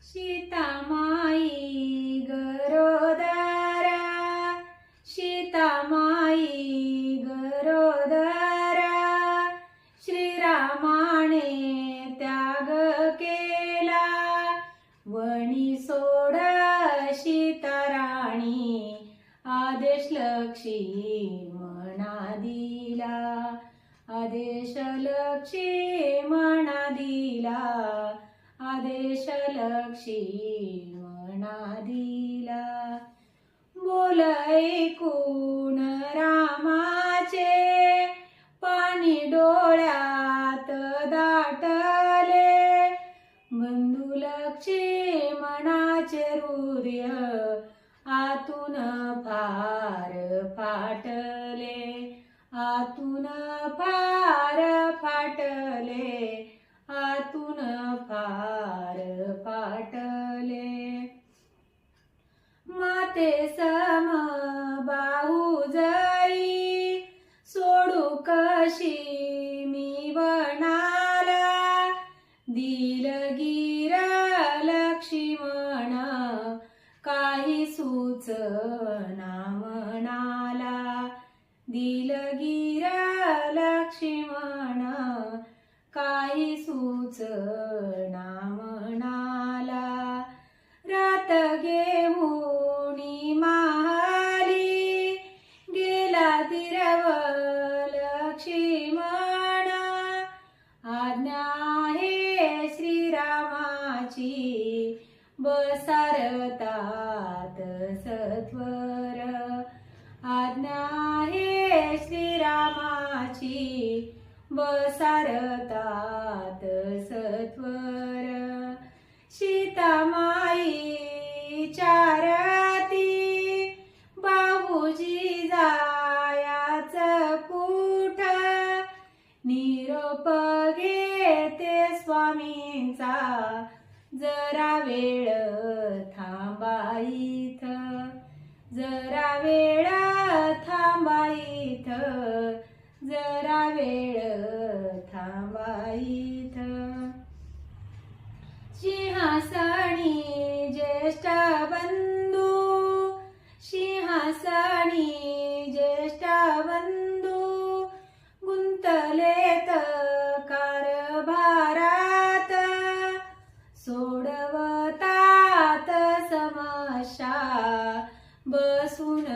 सीतामाई गरोदरा, सीतामाई गरोदरा, श्रीरामाने त्याग केला, वणी सोड सीताराणी, आदेश लक्ष्मणा दिला, आदेश लक्ष्मणा दिला, आदेश लक्ष्मणा दिला. बोल ऐकून रामाचे, पाणी डोळ्यात दाटले, बंधू लक्ष्मणाचे हृदय आतून फार फाटले, आतून फार फाटले, आतून फार फाटले. माते सम बाहू जरी, सोडू कशी मी वनाला, दिलगीर लक्ष्मण काही सूचना मनाला, दिलगीर लक्ष्मण काही सूचना मनाला. रात घेऊनी माहाली, गेला तिरव लक्ष्मण, आज्ञा आहे श्रीरामाची, बसारतात सत्वर, आज्ञा आहे श्रीरामाची, बसारतात सत्वर. सीतामाई चारती, बाबूजी जायाच कुठ, निरोप घेते स्वामींचा, जरा वेळ थांबाईथ, जरा वेळ थांबाईथ, जरा वेळ थांबाईथ. सिंहासनी ज्येष्ठ बंधू, सिंहासनी ज्येष्ठ बंधू, गुंतलेत कारभारात, सोडवतात समस्या बसून